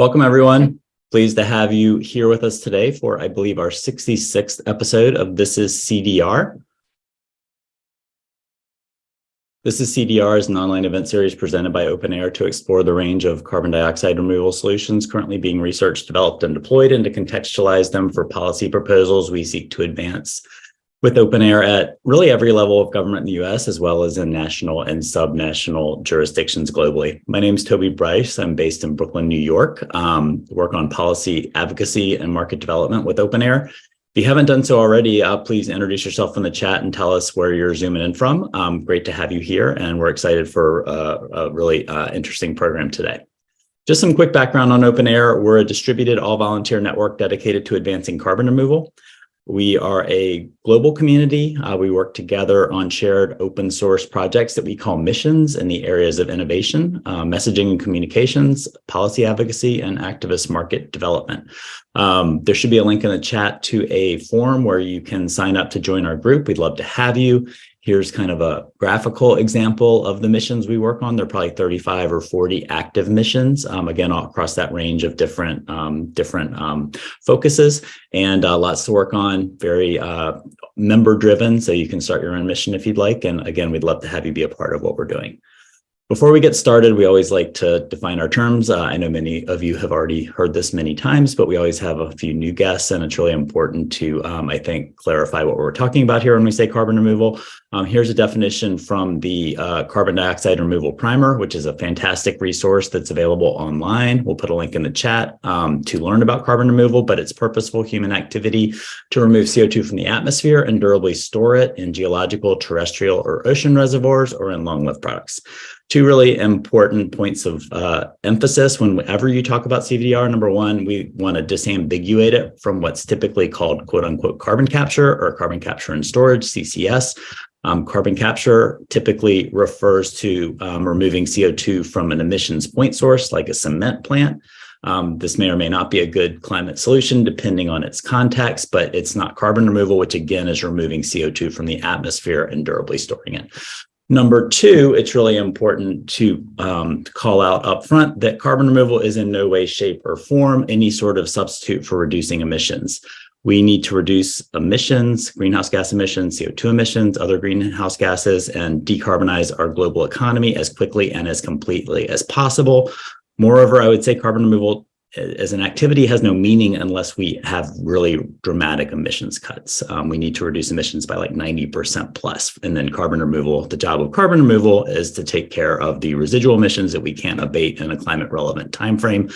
Welcome, everyone. Pleased to have you here with us today for, I believe, our 66th episode of This is CDR. This is CDR's an online event series presented by OpenAir to explore the range of carbon dioxide removal solutions currently being researched, developed, and deployed, and to contextualize them for policy proposals we seek to advance with OpenAir at really every level of government in the US, as well as in national and subnational jurisdictions globally. My name is Toby Vrije. I'm based in Brooklyn, New York. Work on policy advocacy and market development with OpenAir. If you haven't done so already, please introduce yourself in the chat and tell us where you're zooming in from. Great to have you here, and we're excited for a really interesting program today. Just some quick background on OpenAir. We're a distributed all-volunteer network dedicated to advancing carbon removal. We are a global community. We work together on shared open source projects that we call missions in the areas of innovation, messaging and communications, policy advocacy, and activist market development. There should be a link in the chat to a forum where you can sign up to join our group. We'd love to have you. Here's kind of a graphical example of the missions we work on. There are probably 35 or 40 active missions, again, all across that range of different focuses, and lots to work on, very member driven. So you can start your own mission if you'd like. And again, we'd love to have you be a part of what we're doing. Before we get started, we always like to define our terms. I know many of you have already heard this many times, but we always have a few new guests, and it's really important to, I think, clarify what we're talking about here when we say carbon removal. Here's a definition from the Carbon Dioxide Removal Primer, which is a fantastic resource that's available online. We'll put a link in the chat to learn about carbon removal, but it's purposeful human activity to remove CO2 from the atmosphere and durably store it in geological, terrestrial, or ocean reservoirs or in long-lived products. Two really important points of emphasis whenever you talk about CDR. Number one, we want to disambiguate it from what's typically called quote unquote carbon capture or carbon capture and storage, CCS. Carbon capture typically refers to removing CO2 from an emissions point source like a cement plant. This may or may not be a good climate solution depending on its context, but it's not carbon removal, which again is removing CO2 from the atmosphere and durably storing it. Number two, it's really important to call out upfront that carbon removal is in no way, shape, or form any sort of substitute for reducing emissions. We need to reduce emissions, greenhouse gas emissions, CO2 emissions, other greenhouse gases, and decarbonize our global economy as quickly and as completely as possible. Moreover, I would say carbon removal as an activity has no meaning unless we have really dramatic emissions cuts. We need to reduce emissions by like 90% plus. And then carbon removal, the job of carbon removal is to take care of the residual emissions that we can't abate in a climate relevant timeframe.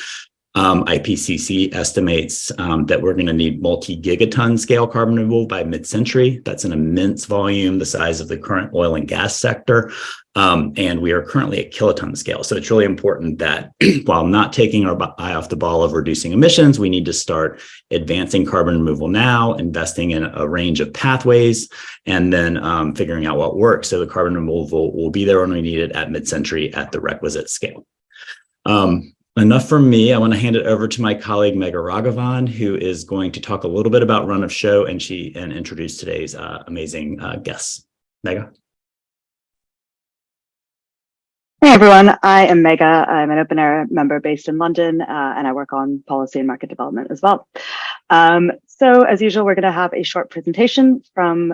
IPCC estimates that we're going to need multi-gigaton scale carbon removal by mid-century. That's an immense volume, the size of the current oil and gas sector. And we are currently at kiloton scale. So it's really important that while not taking our eye off the ball of reducing emissions, we need to start advancing carbon removal now, investing in a range of pathways, and then figuring out what works. So the carbon removal will be there when we need it at mid-century at the requisite scale. Enough from me. I want to hand it over to my colleague, Megha, who is going to talk a little bit about run of show and introduce today's amazing guests. Megha. Hey everyone, I am Megha. I'm an OpenAir member based in London, and I work on policy and market development as well. So as usual, we're going to have a short presentation from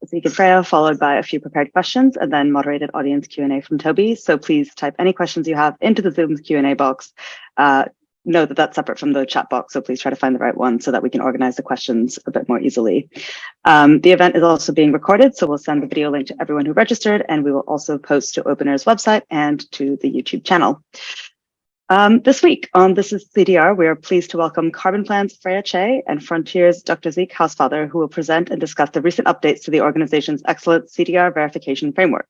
Zeke and Freya, followed by a few prepared questions, and then moderated audience Q&A from Toby. So please type any questions you have into the Zoom's Q&A box. Know that that's separate from the chat box, so please try to find the right one so that we can organize the questions a bit more easily. The event is also being recorded, so we'll send the video link to everyone who registered, and we will also post to OpenAir's website and to the YouTube channel. This week on This is CDR, we are pleased to welcome Carbonplan's Freya Chay and Frontier's Dr. Zeke Hausfather, who will present and discuss the recent updates to the organization's excellent CDR Verification Framework.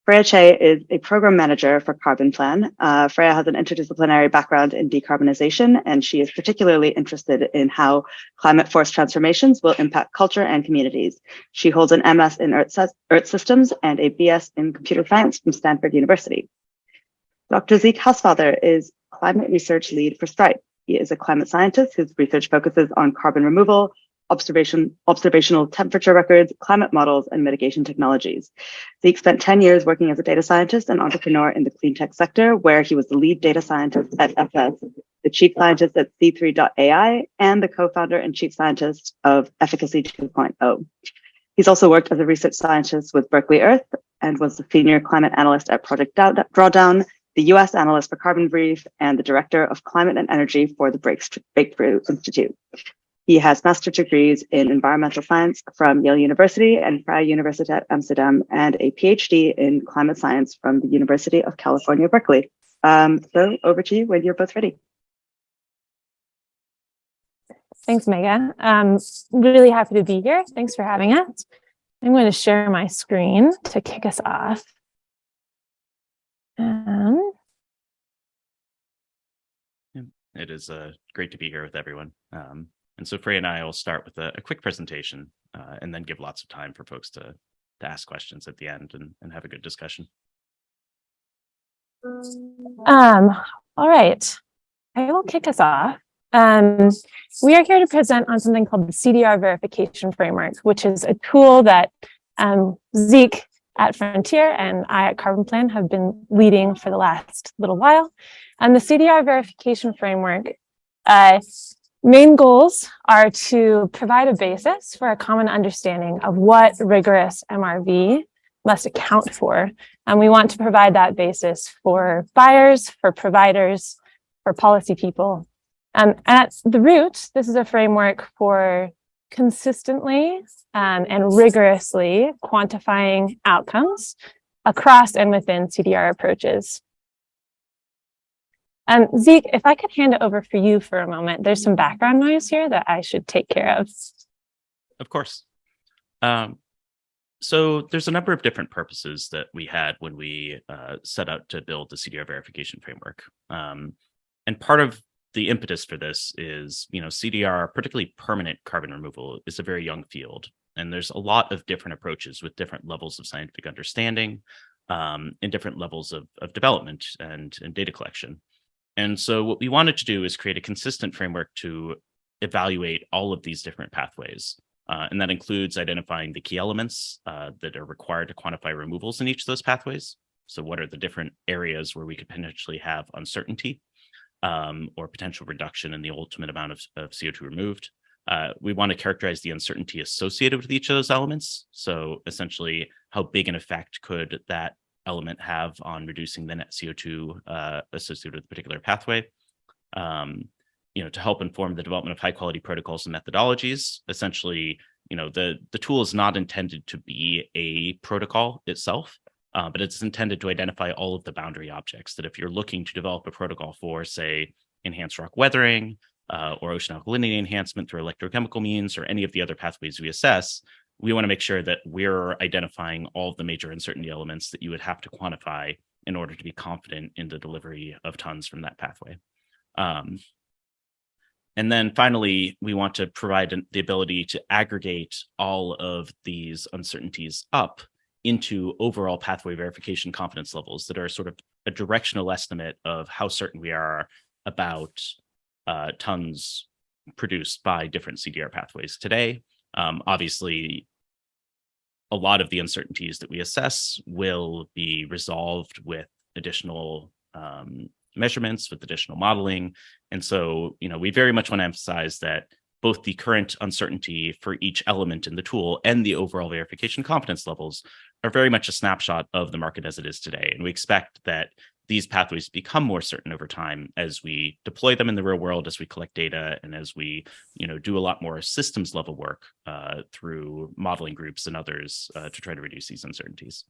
Freya Chay is a program manager for Carbonplan. Freya has an interdisciplinary background in decarbonization, and she is particularly interested in how climate force transformations will impact culture and communities. She holds an MS in Earth Systems and a BS in Computer Science from Stanford University. Dr. Zeke Hausfather is climate research lead for Stripe. He is a climate scientist whose research focuses on carbon removal, observational temperature records, climate models, and mitigation technologies. Zeke spent 10 years working as a data scientist and entrepreneur in the cleantech sector, where he was the lead data scientist at Essess, the chief scientist at C3.ai, and the co-founder and chief scientist of Efficacy 2.0. He's also worked as a research scientist with Berkeley Earth and was the senior climate analyst at Project Drawdown, the US analyst for Vrije, and the director of climate and energy for the Breakthrough Institute. He has master's degrees in environmental science from Yale University and Vrije Universiteit Amsterdam, and a PhD in climate science from the University of California, Berkeley. So over to you when you're both ready. Thanks, Megha. Really happy to be here. Thanks for having us. I'm going to share my screen to kick us off. It is great to be here with everyone. And so Freya and I will start with a quick presentation and then give lots of time for folks to ask questions at the end and have a good discussion. All right, I will kick us off. We are here to present on something called the CDR Verification Framework, which is a tool that Zeke at Frontier and I at Carbonplan have been leading for the last little while. And the CDR Verification Framework main goals are to provide a basis for a common understanding of what rigorous MRV must account for. And we want to provide that basis for buyers, for providers, for policy people. And at the root, this is a framework for consistently and rigorously quantifying outcomes across and within CDR approaches. Zeke, if I could hand it over for you for a moment, there's some background noise here that I should take care of. Of course. So there's a number of different purposes that we had when we set out to build the CDR verification framework. And part of the impetus for this is, CDR, particularly permanent carbon removal, is a very young field. And there's a lot of different approaches with different levels of scientific understanding and different levels of development and data collection. And so what we wanted to do is create a consistent framework to evaluate all of these different pathways. And that includes identifying the key elements that are required to quantify removals in each of those pathways. So what are the different areas where we could potentially have uncertainty or potential reduction in the ultimate amount of CO2 removed? We want to characterize the uncertainty associated with each of those elements. So essentially, how big an effect could that element have on reducing the net CO2 associated with a particular pathway? To help inform the development of high quality protocols and methodologies. Essentially, the tool is not intended to be a protocol itself, but it's intended to identify all of the boundary objects that if you're looking to develop a protocol for, say, enhanced rock weathering or ocean alkalinity enhancement through electrochemical means or any of the other pathways we assess, we want to make sure that we're identifying all of the major uncertainty elements that you would have to quantify in order to be confident in the delivery of tons from that pathway. And then finally, we want to provide the ability to aggregate all of these uncertainties up into overall pathway verification confidence levels that are sort of a directional estimate of how certain we are about tons produced by different CDR pathways today. Obviously, a lot of the uncertainties that we assess will be resolved with additional measurements, with additional modeling. And so, we very much want to emphasize that both the current uncertainty for each element in the tool and the overall verification confidence levels are very much a snapshot of the market as it is today. And we expect that these pathways become more certain over time as we deploy them in the real world, as we collect data, and as we, do a lot more systems level work through modeling groups and others to try to reduce these uncertainties.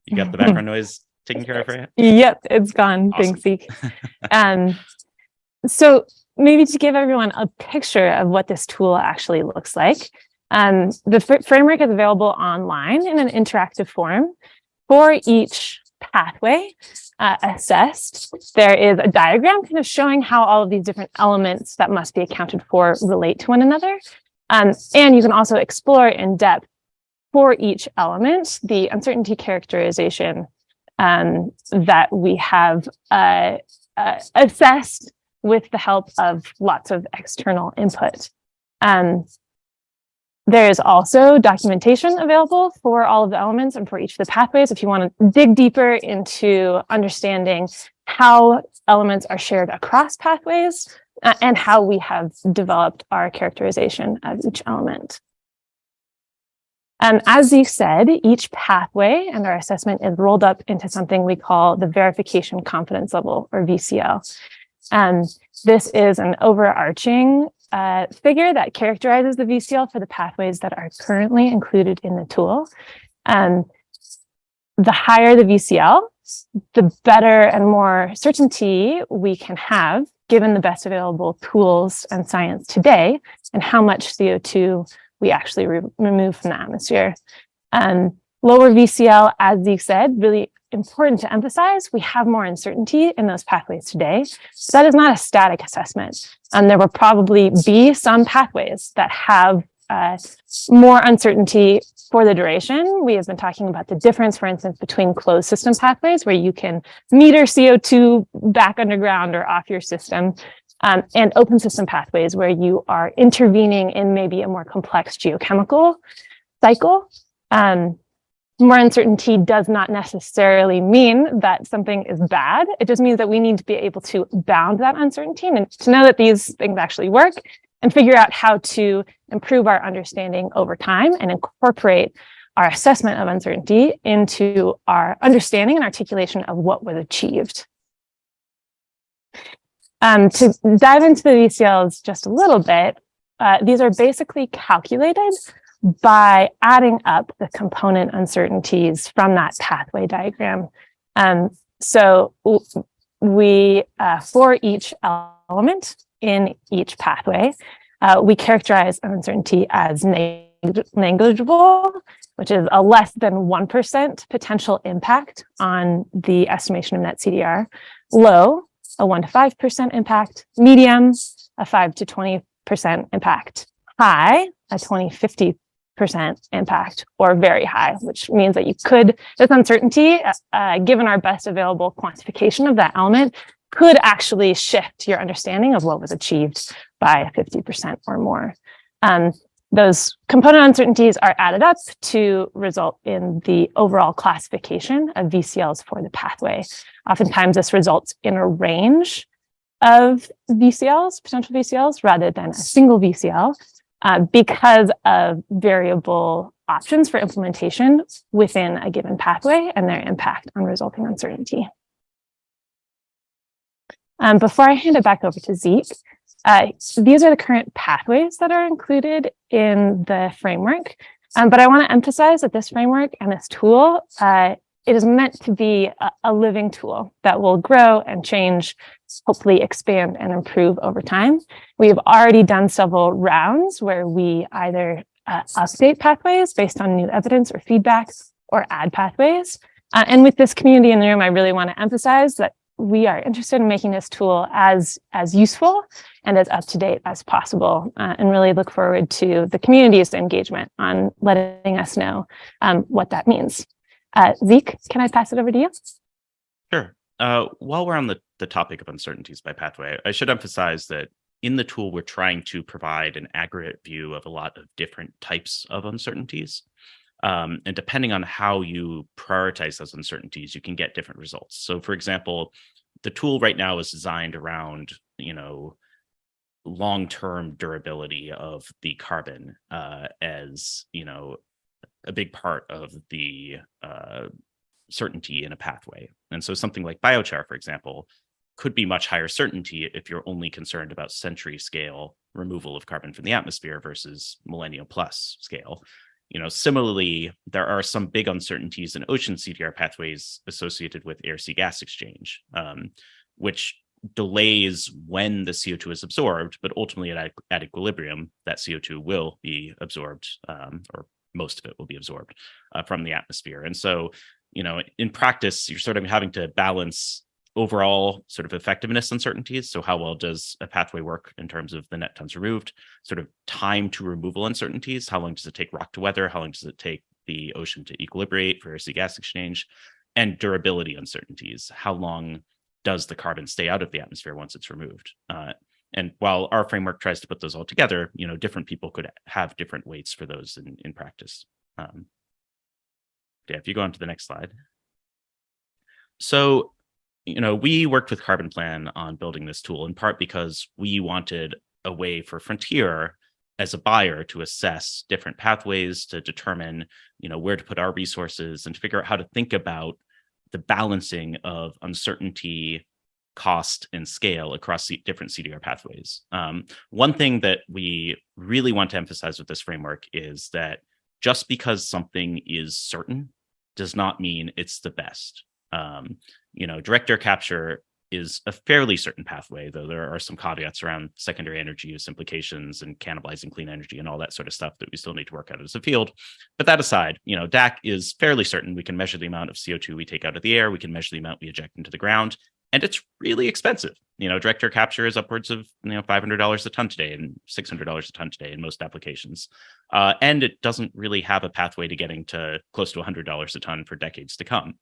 You got the background noise taken care of, Freya? Yep, it's gone. Awesome. Thanks, Zeke. So maybe to give everyone a picture of what this tool actually looks like, the framework is available online in an interactive form. For each pathway assessed, there is a diagram kind of showing how all of these different elements that must be accounted for relate to one another. And you can also explore in depth for each element the uncertainty characterization that we have assessed with the help of lots of external input. There is also documentation available for all of the elements and for each of the pathways if you want to dig deeper into understanding how elements are shared across pathways and how we have developed our characterization of each element. As Zeke said, each pathway and our assessment is rolled up into something we call the verification confidence level, or VCL. This is an overarching figure that characterizes the VCL for the pathways that are currently included in the tool. The higher the VCL, the better and more certainty we can have given the best available tools and science today and how much CO2 we actually remove from the atmosphere. Lower VCL, as Zeke said, really important to emphasize, we have more uncertainty in those pathways today. So that is not a static assessment. There will probably be some pathways that have more uncertainty for the duration. We have been talking about the difference, for instance, between closed system pathways, where you can meter CO2 back underground or off your system, and open system pathways, where you are intervening in maybe a more complex geochemical cycle. More uncertainty does not necessarily mean that something is bad. It just means that we need to be able to bound that uncertainty and to know that these things actually work and figure out how to improve our understanding over time and incorporate our assessment of uncertainty into our understanding and articulation of what was achieved. To dive into the VCLs just a little bit, these are basically calculated by adding up the component uncertainties from that pathway diagram. So we, for each element in each pathway, we characterize an uncertainty as negligible, which is a less than 1% potential impact on the estimation of net CDR, low, a 1 to 5% impact, medium, a 5 to 20% impact, high, a 20-50% impact, or very high, which means that you could, this uncertainty, given our best available quantification of that element, could actually shift your understanding of what was achieved by 50% or more. Those component uncertainties are added up to result in the overall classification of VCLs for the pathway. Oftentimes, this results in a range of VCLs, potential VCLs, rather than a single VCL, because of variable options for implementation within a given pathway and their impact on resulting uncertainty. Before I hand it back over to Zeke, these are the current pathways that are included in the framework. But I want to emphasize that this framework and this tool, it is meant to be a living tool that will grow and change, hopefully expand and improve over time. We have already done several rounds where we either update pathways based on new evidence or feedback, or add pathways. And with this community in the room, I really want to emphasize that we are interested in making this tool as useful and as up-to-date as possible, and really look forward to the community's engagement on letting us know what that means. Zeke, can I pass it over to you? Sure. While we're on the topic of uncertainties by pathway, I should emphasize that in the tool, we're trying to provide an aggregate view of a lot of different types of uncertainties. And depending on how you prioritize those uncertainties, you can get different results. So, for example, the tool right now is designed around, long-term durability of the carbon as, a big part of the certainty in a pathway. And so something like biochar, for example, could be much higher certainty if you're only concerned about century scale removal of carbon from the atmosphere versus millennial plus scale. Similarly, there are some big uncertainties in ocean CDR pathways associated with air-sea gas exchange, which delays when the CO2 is absorbed, but ultimately at equilibrium, that CO2 will be absorbed, or most of it will be absorbed from the atmosphere. And so, in practice, you're sort of having to balance overall sort of effectiveness uncertainties. So how well does a pathway work in terms of the net tons removed, sort of time to removal uncertainties? How long does it take rock to weather? How long does it take the ocean to equilibrate for air-sea gas exchange? And durability uncertainties. How long does the carbon stay out of the atmosphere once it's removed? And while our framework tries to put those all together, different people could have different weights for those in practice. If you go on to the next slide. So, we worked with Carbonplan on building this tool in part because we wanted a way for Frontier as a buyer to assess different pathways, to determine, where to put our resources and to figure out how to think about the balancing of uncertainty, cost, and scale across different CDR pathways. One thing that we really want to emphasize with this framework is that just because something is certain does not mean it's the best. Direct air capture is a fairly certain pathway, though there are some caveats around secondary energy use implications and cannibalizing clean energy and all that sort of stuff that we still need to work out as a field. But that aside, DAC is fairly certain. We can measure the amount of CO2 we take out of the air. We can measure the amount we eject into the ground. And it's really expensive. Direct air capture is upwards of $500 a ton today and $600 a ton today in most applications. And it doesn't really have a pathway to getting to close to $100 a ton for decades to come.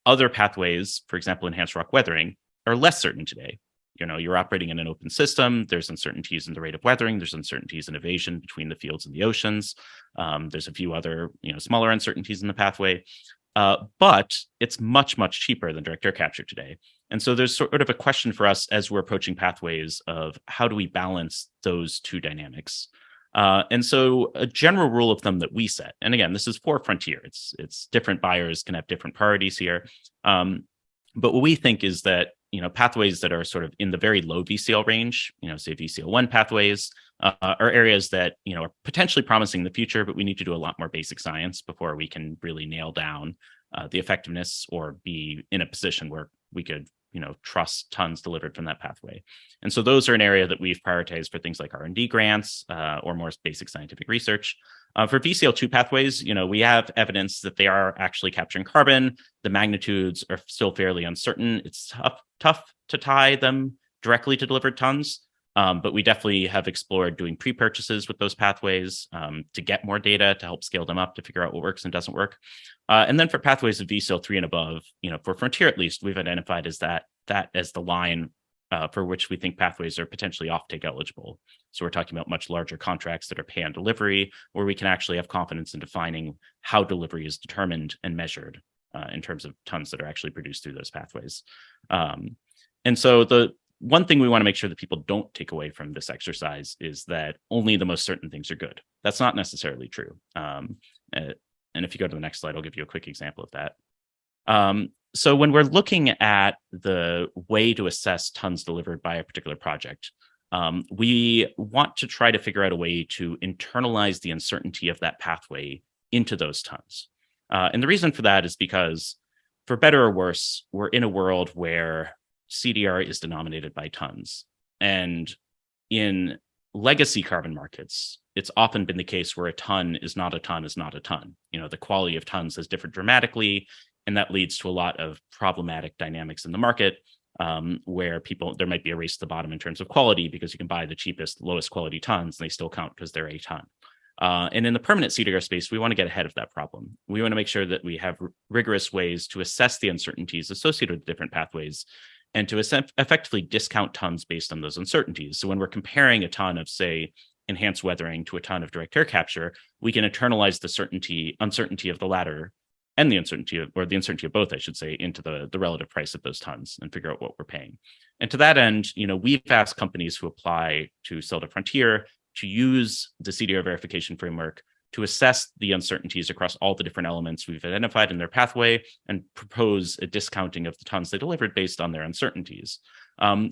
Other pathways, for example, enhanced rock weathering, are less certain today. You're operating in an open system. There's uncertainties in the rate of weathering. There's uncertainties in evasion between the fields and the oceans. There's a few other, smaller uncertainties in the pathway. But it's much, much cheaper than direct air capture today. And so there's sort of a question for us as we're approaching pathways of how do we balance those two dynamics? And so a general rule of thumb that we set, and again, this is for Frontier. It's different buyers can have different priorities here. But what we think is that, pathways that are sort of in the very low VCL range, say VCL1 pathways, are areas that, are potentially promising in the future, but we need to do a lot more basic science before we can really nail down the effectiveness or be in a position where we could, trust tons delivered from that pathway. And so those are an area that we've prioritized for things like R&D grants or more basic scientific research. For VCL2 pathways, we have evidence that they are actually capturing carbon. The magnitudes are still fairly uncertain. It's tough to tie them directly to delivered tons. But we definitely have explored doing pre-purchases with those pathways to get more data to help scale them up to figure out what works and doesn't work. And then for pathways of VCL3 and above, for Frontier at least, we've identified as that as the line for which we think pathways are potentially offtake eligible. So we're talking about much larger contracts that are pay on delivery, where we can actually have confidence in defining how delivery is determined and measured in terms of tons that are actually produced through those pathways. And so the one thing we want to make sure that people don't take away from this exercise is that only the most certain things are good. That's not necessarily true. And if you go to the next slide, I'll give you a quick example of that. So when we're looking at the way to assess tons delivered by a particular project, we want to try to figure out a way to internalize the uncertainty of that pathway into those tons. And the reason for that is because, for better or worse, we're in a world where CDR is denominated by tons. And in legacy carbon markets, it's often been the case where a ton is not a ton is not a ton. The quality of tons has differed dramatically, and that leads to a lot of problematic dynamics in the market where there might be a race to the bottom in terms of quality because you can buy the cheapest, lowest quality tons and they still count because they're a ton. And in the permanent CDR space, we want to get ahead of that problem. We want to make sure that we have rigorous ways to assess the uncertainties associated with different pathways and to effectively discount tons based on those uncertainties. So when we're comparing a ton of, say, enhanced weathering to a ton of direct air capture, we can internalize the uncertainty of the latter and the uncertainty of both, I should say, into the relative price of those tons and figure out what we're paying. And to that end, we've asked companies who apply to sell to Frontier to use the CDR verification framework to assess the uncertainties across all the different elements we've identified in their pathway and propose a discounting of the tons they delivered based on their uncertainties.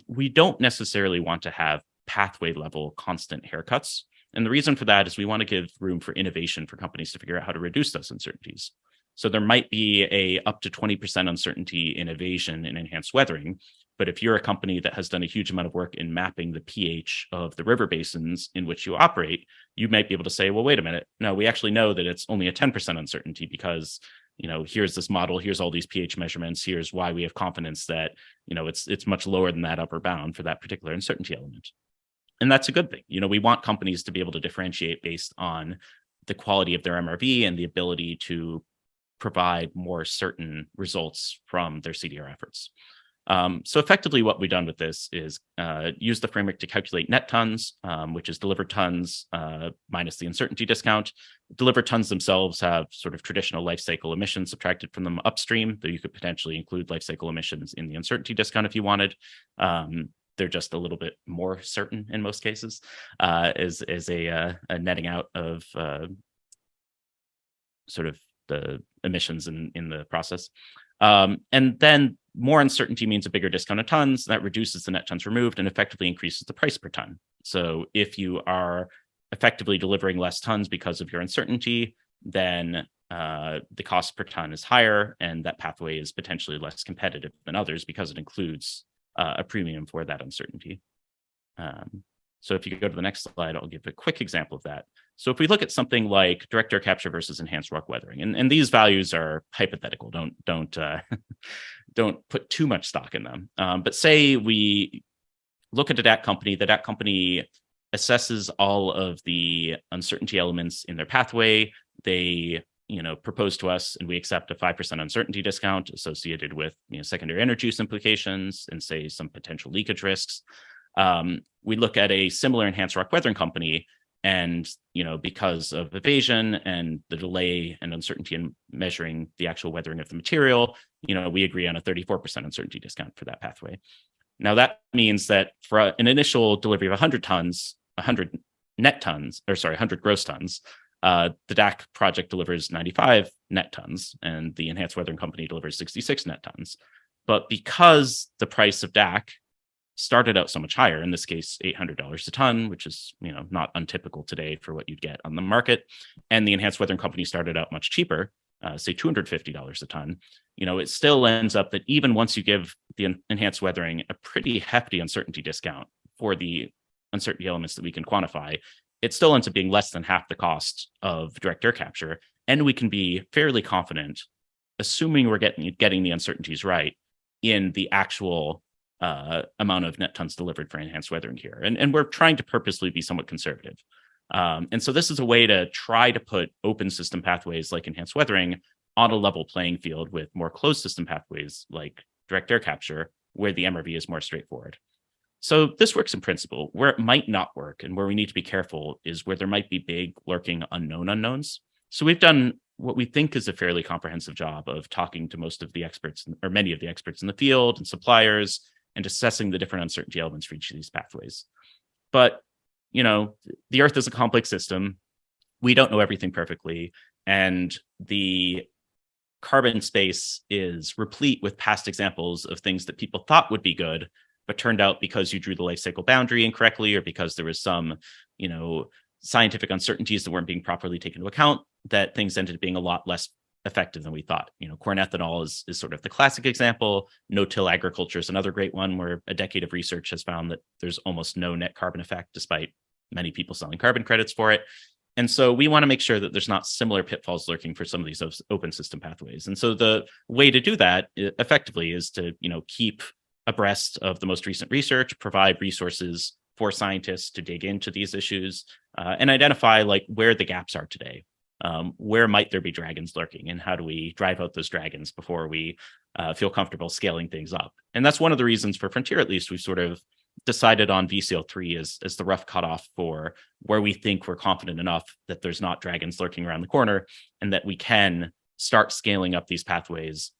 We don't necessarily want to have pathway level constant haircuts. And the reason for that is we want to give room for innovation for companies to figure out how to reduce those uncertainties. So there might be a up to 20% uncertainty in evasion and enhanced weathering. But if you're a company that has done a huge amount of work in mapping the pH of the river basins in which you operate, you might be able to say, well, wait a minute. No, we actually know that it's only a 10% uncertainty because, here's this model, here's all these pH measurements, here's why we have confidence that, it's much lower than that upper bound for that particular uncertainty element. And that's a good thing. We want companies to be able to differentiate based on the quality of their MRV and the ability to provide more certain results from their CDR efforts. So effectively what we've done with this is use the framework to calculate net tons, which is delivered tons minus the uncertainty discount. Delivered tons themselves have sort of traditional life cycle emissions subtracted from them upstream, though you could potentially include life cycle emissions in the uncertainty discount if you wanted. They're just a little bit more certain in most cases, is a netting out of sort of the emissions in the process. And then more uncertainty means a bigger discount of tons. That reduces the net tons removed and effectively increases the price per ton. So if you are effectively delivering less tons because of your uncertainty, then the cost per ton is higher, and that pathway is potentially less competitive than others because it includes a premium for that uncertainty. So if you could go to the next slide, I'll give a quick example of that. So if we look at something like direct air capture versus enhanced rock weathering, and these values are hypothetical, don't put too much stock in them. But say we look at a DAC company, the DAC company assesses all of the uncertainty elements in their pathway. They propose to us, and we accept a 5% uncertainty discount associated with secondary energy use implications and say some potential leakage risks. We look at a similar enhanced rock weathering company, and because of evasion and the delay and uncertainty in measuring the actual weathering of the material, we agree on a 34% uncertainty discount for that pathway. Now that means that for an initial delivery of 100 gross tons, the DAC project delivers 95 net tons, and the enhanced weathering company delivers 66 net tons. But because the price of DAC started out so much higher, in this case, $800 a ton, which is not untypical today for what you'd get on the market, and the enhanced weathering company started out much cheaper, say $250 a ton, it still ends up that even once you give the enhanced weathering a pretty hefty uncertainty discount for the uncertainty elements that we can quantify, it still ends up being less than half the cost of direct air capture. And we can be fairly confident, assuming we're getting the uncertainties right, in the actual amount of net tons delivered for enhanced weathering here. And we're trying to purposely be somewhat conservative. And so this is a way to try to put open system pathways like enhanced weathering on a level playing field with more closed system pathways like direct air capture, where the MRV is more straightforward. So this works in principle. Where it might not work and where we need to be careful is where there might be big lurking unknown unknowns. So we've done what we think is a fairly comprehensive job of talking to most of the experts, or many of the experts in the field and suppliers, and assessing the different uncertainty elements for each of these pathways. But, the Earth is a complex system. We don't know everything perfectly. And the carbon space is replete with past examples of things that people thought would be good, but turned out because you drew the life cycle boundary incorrectly, or because there was some, scientific uncertainties that weren't being properly taken into account, that things ended up being a lot less effective than we thought. Corn ethanol is sort of the classic example. No-till agriculture is another great one, where a decade of research has found that there's almost no net carbon effect, despite many people selling carbon credits for it. And so we want to make sure that there's not similar pitfalls lurking for some of these open system pathways. And so the way to do that effectively is to, keep abreast of the most recent research, provide resources for scientists to dig into these issues, and identify where the gaps are today. Where might there be dragons lurking, and how do we drive out those dragons before we feel comfortable scaling things up? And that's one of the reasons for Frontier, at least, we've sort of decided on VCL3 as the rough cutoff for where we think we're confident enough that there's not dragons lurking around the corner, and that we can start scaling up these pathways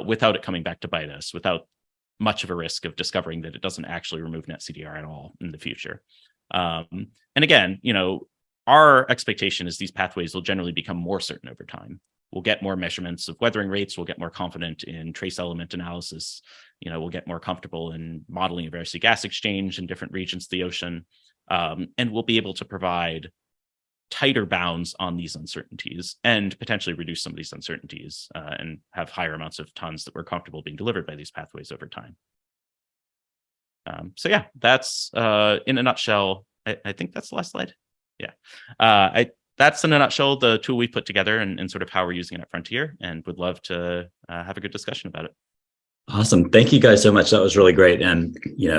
without it coming back to bite us, without much of a risk of discovering that it doesn't actually remove net CDR at all in the future. And again, our expectation is these pathways will generally become more certain over time. We'll get more measurements of weathering rates. We'll get more confident in trace element analysis. We'll get more comfortable in modeling of air-sea gas exchange in different regions of the ocean. And we'll be able to provide tighter bounds on these uncertainties and potentially reduce some of these uncertainties and have higher amounts of tons that we're comfortable being delivered by these pathways over time. So yeah, that's in a nutshell. I think that's the last slide. Yeah. That's in a nutshell the tool we put together and sort of how we're using it at Frontier, and would love to have a good discussion about it. Awesome. Thank you guys so much. That was really great. And,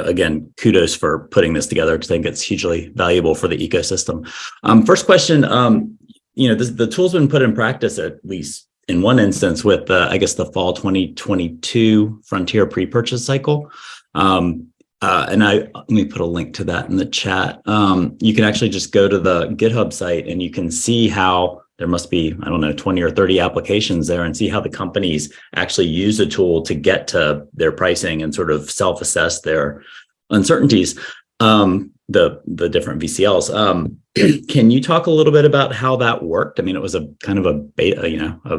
again, kudos for putting this together, because I think it's hugely valuable for the ecosystem. First question, the tool's been put in practice, at least in one instance with I guess the fall 2022 Frontier pre-purchase cycle. And let me put a link to that in the chat. You can actually just go to the GitHub site and you can see how there must be, I don't know, 20 or 30 applications there, and see how the companies actually use a tool to get to their pricing and sort of self-assess their uncertainties, the different VCLs. Can you talk a little bit about how that worked? I mean, it was a kind of a beta, a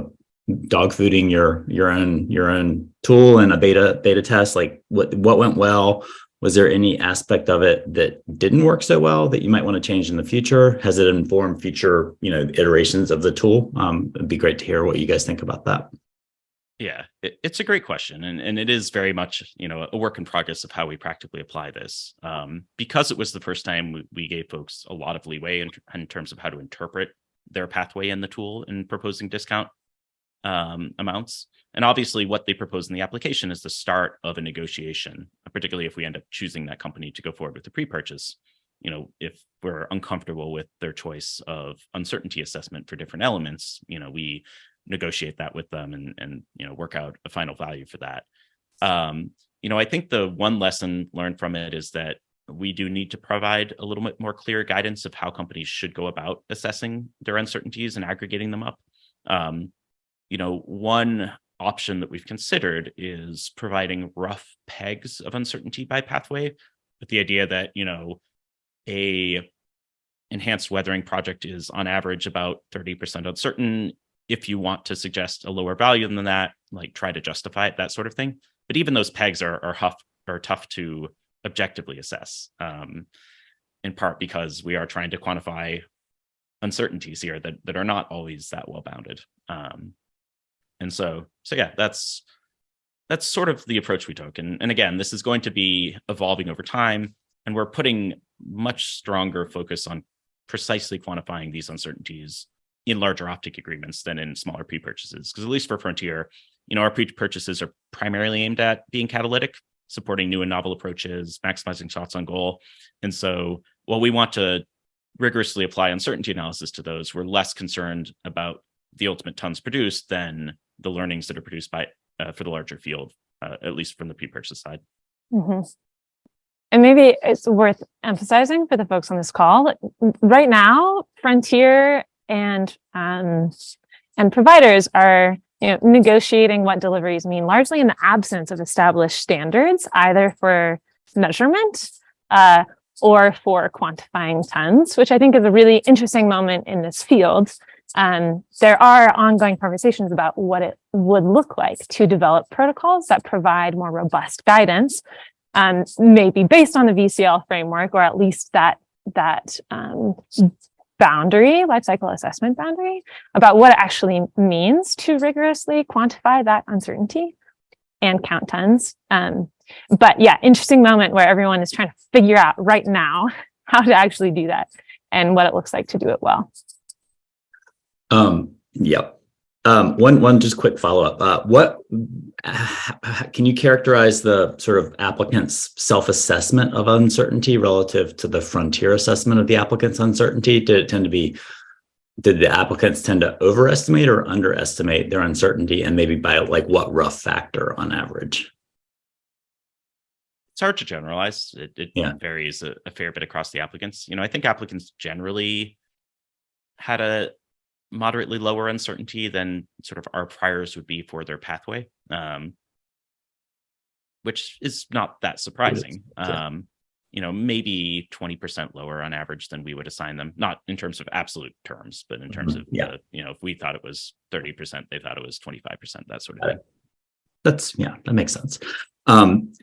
dog fooding your own tool and a beta test. Like what went well? Was there any aspect of it that didn't work so well that you might want to change in the future? Has it informed future, iterations of the tool? It'd be great to hear what you guys think about that. Yeah, it's a great question. And it is very much, a work in progress of how we practically apply this. Because it was the first time we gave folks a lot of leeway in terms of how to interpret their pathway in the tool in proposing discount amounts. And obviously what they propose in the application is the start of a negotiation, particularly if we end up choosing that company to go forward with the pre-purchase. If we're uncomfortable with their choice of uncertainty assessment for different elements, we negotiate that with them and work out a final value for that. I think the one lesson learned from it is that we do need to provide a little bit more clear guidance of how companies should go about assessing their uncertainties and aggregating them up. One option that we've considered is providing rough pegs of uncertainty by pathway, with the idea that, a enhanced weathering project is on average about 30% uncertain. If you want to suggest a lower value than that, like try to justify it, that sort of thing. But even those pegs are tough to objectively assess, in part because we are trying to quantify uncertainties here that are not always that well bounded. And so yeah, that's sort of the approach we took. And again, this is going to be evolving over time, and we're putting much stronger focus on precisely quantifying these uncertainties in larger offtake agreements than in smaller pre-purchases. Because at least for Frontier, our pre-purchases are primarily aimed at being catalytic, supporting new and novel approaches, maximizing shots on goal. And so while we want to rigorously apply uncertainty analysis to those, we're less concerned about the ultimate tons produced than the learnings that are produced by for the larger field, at least from the pre-purchase side. Mm-hmm. And maybe it's worth emphasizing for the folks on this call that right now, Frontier and providers are negotiating what deliveries mean, largely in the absence of established standards, either for measurement or for quantifying tons, which I think is a really interesting moment in this field. There are ongoing conversations about what it would look like to develop protocols that provide more robust guidance, maybe based on the VCL framework, or at least that boundary, life cycle assessment boundary, about what it actually means to rigorously quantify that uncertainty and count tons. But yeah, interesting moment where everyone is trying to figure out right now how to actually do that and what it looks like to do it well. Yep. One just quick follow-up. What can you characterize the sort of applicant's self-assessment of uncertainty relative to the Frontier assessment of the applicant's uncertainty? Did the applicants tend to overestimate or underestimate their uncertainty, and maybe by like what rough factor on average? It's hard to generalize. It varies a fair bit across the applicants. I think applicants generally had a moderately lower uncertainty than sort of our priors would be for their pathway, which is not that surprising. Maybe 20% lower on average than we would assign them, not in terms of absolute terms, but in terms of, if we thought it was 30%, they thought it was 25%, that sort of thing. That makes sense.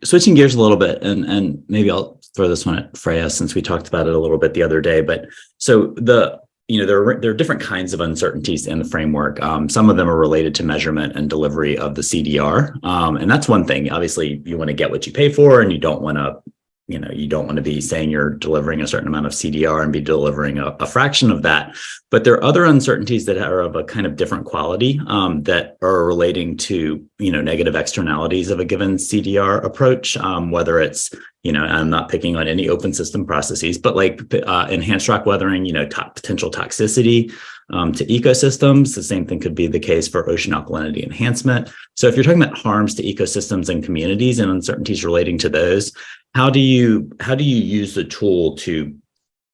Switching gears a little bit, and maybe I'll throw this one at Freya since we talked about it a little bit the other day, but so there are different kinds of uncertainties in the framework. Some of them are related to measurement and delivery of the CDR. And that's one thing. Obviously, you want to get what you pay for, and you don't want to be saying you're delivering a certain amount of CDR and be delivering a fraction of that. But there are other uncertainties that are of a kind of different quality that are relating to, negative externalities of a given CDR approach, whether it's, I'm not picking on any open system processes, but like enhanced rock weathering, potential toxicity, to ecosystems. The same thing could be the case for ocean alkalinity enhancement. So if you're talking about harms to ecosystems and communities and uncertainties relating to those, how do you use the tool to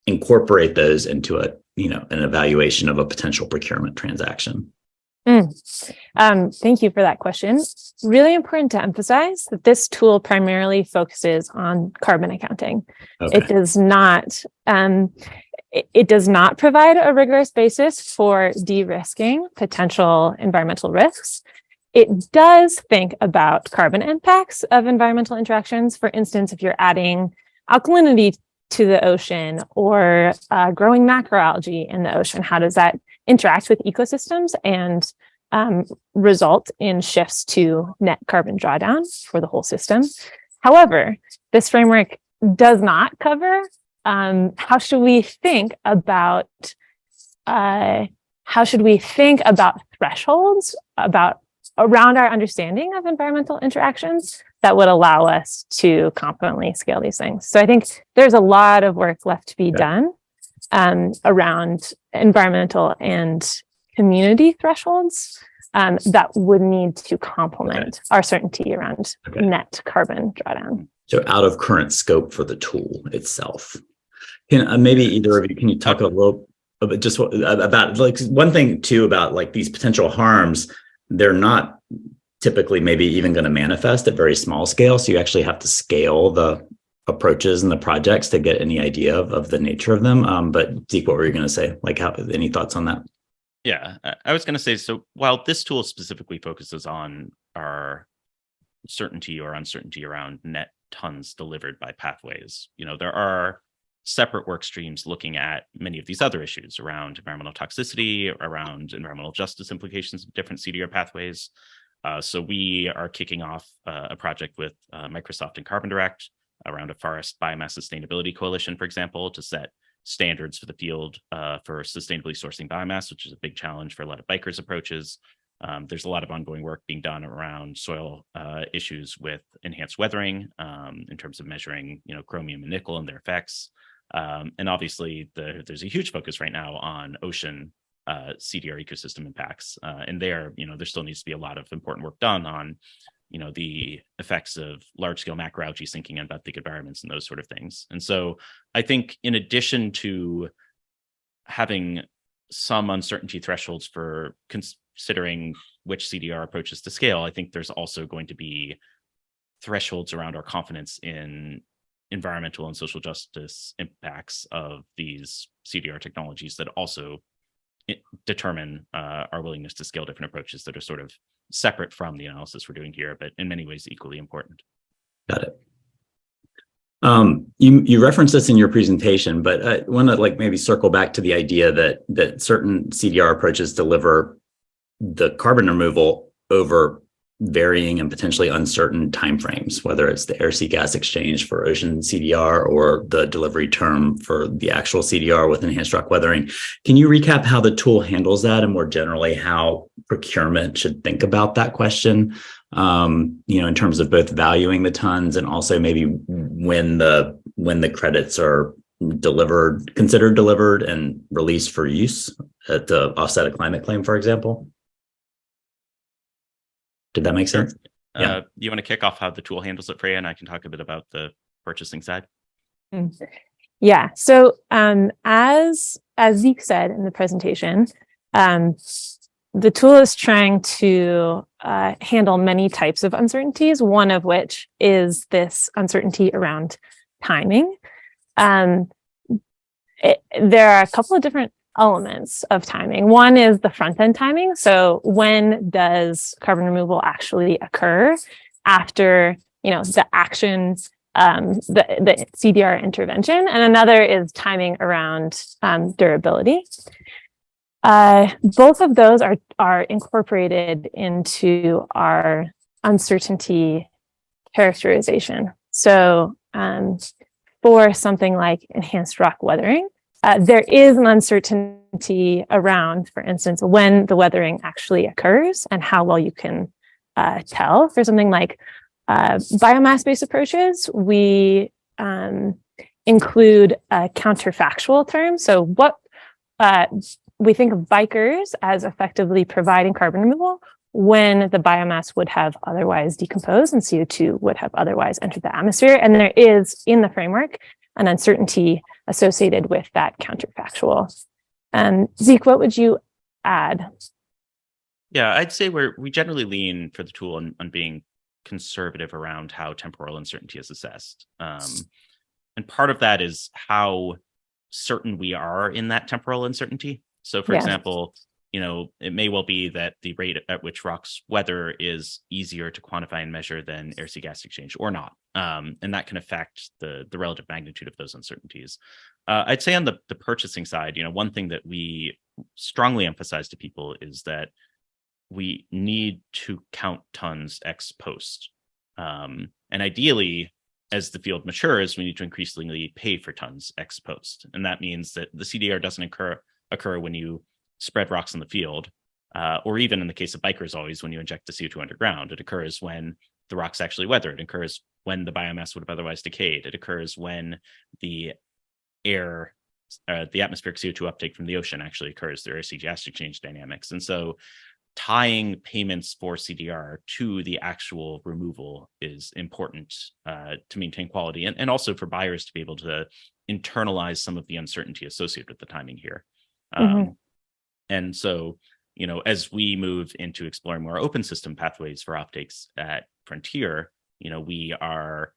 incorporate those into an evaluation of a potential procurement transaction? Thank you for that question. Really important to emphasize that this tool primarily focuses on carbon accounting. Okay. It does not provide a rigorous basis for de-risking potential environmental risks. It does think about carbon impacts of environmental interactions. For instance, if you're adding alkalinity to the ocean or growing macroalgae in the ocean, how does that interact with ecosystems and result in shifts to net carbon drawdown for the whole system? However, this framework does not cover how should we think about thresholds around our understanding of environmental interactions that would allow us to confidently scale these things. So I think there's a lot of work left to be done around environmental and community thresholds that would need to complement our certainty around net carbon drawdown. So out of current scope for the tool itself. Can maybe either of you, can you talk a little bit just about, like, one thing too about like these potential harms, they're not typically maybe even going to manifest at very small scale. So you actually have to scale the approaches and the projects to get any idea of the nature of them. But Zeke, what were you going to say? Like, any thoughts on that? Yeah, I was going to say, so while this tool specifically focuses on our certainty or uncertainty around net tons delivered by pathways, there are separate work streams looking at many of these other issues around environmental toxicity, around environmental justice implications of different CDR pathways. So we are kicking off a project with Microsoft and Carbon Direct around a forest biomass sustainability coalition, for example, to set standards for the field for sustainably sourcing biomass, which is a big challenge for a lot of bikers' approaches. There's a lot of ongoing work being done around soil issues with enhanced weathering in terms of measuring, chromium and nickel and their effects. And obviously, there's a huge focus right now on ocean CDR ecosystem impacts. And there still needs to be a lot of important work done on, the effects of large-scale macroalgae sinking in benthic environments and those sort of things. And so I think in addition to having some uncertainty thresholds for considering which CDR approaches to scale, I think there's also going to be thresholds around our confidence in environmental and social justice impacts of these CDR technologies that also determine our willingness to scale different approaches that are sort of separate from the analysis we're doing here, but in many ways equally important. Got it. You referenced this in your presentation, but I want to maybe circle back to the idea that certain CDR approaches deliver the carbon removal over varying and potentially uncertain timeframes, whether it's the air-sea gas exchange for ocean CDR or the delivery term for the actual CDR with enhanced rock weathering. Can you recap how the tool handles that, and more generally how procurement should think about that question, in terms of both valuing the tons and also maybe when the credits are considered delivered and released for use to offset a climate claim, for example? Did that make sense? Yeah. You want to kick off how the tool handles it, Freya, and I can talk a bit about the purchasing side? Yeah. So as Zeke said in the presentation, the tool is trying to handle many types of uncertainties, one of which is this uncertainty around timing. There are a couple of different elements of timing. One is the front-end timing. So when does carbon removal actually occur after, the action, the CDR intervention? And another is timing around durability. Both of those are incorporated into our uncertainty characterization. So for something like enhanced rock weathering, there is an uncertainty around, for instance, when the weathering actually occurs and how well you can tell. For something like biomass-based approaches, we include a counterfactual term. So we think of bikers as effectively providing carbon removal when the biomass would have otherwise decomposed and CO2 would have otherwise entered the atmosphere. And there is in the framework an uncertainty associated with that counterfactual. Zeke, what would you add? Yeah, I'd say we generally lean for the tool on being conservative around how temporal uncertainty is assessed. And part of that is how certain we are in that temporal uncertainty. So for example, it may well be that the rate at which rocks weather is easier to quantify and measure than air-sea gas exchange or not. And that can affect the relative magnitude of those uncertainties. I'd say on the purchasing side, one thing that we strongly emphasize to people is that we need to count tons ex post. And ideally, as the field matures, we need to increasingly pay for tons ex post. And that means that the CDR doesn't occur when you spread rocks in the field, or even in the case of bikers, always when you inject the CO2 underground. It occurs when the rocks actually weather. It occurs when the biomass would have otherwise decayed. It occurs when the atmospheric CO2 uptake from the ocean actually occurs. There are air-sea gas exchange dynamics. And so tying payments for CDR to the actual removal is important to maintain quality and also for buyers to be able to internalize some of the uncertainty associated with the timing here. And so, as we move into exploring more open system pathways for offtakes at Frontier, we are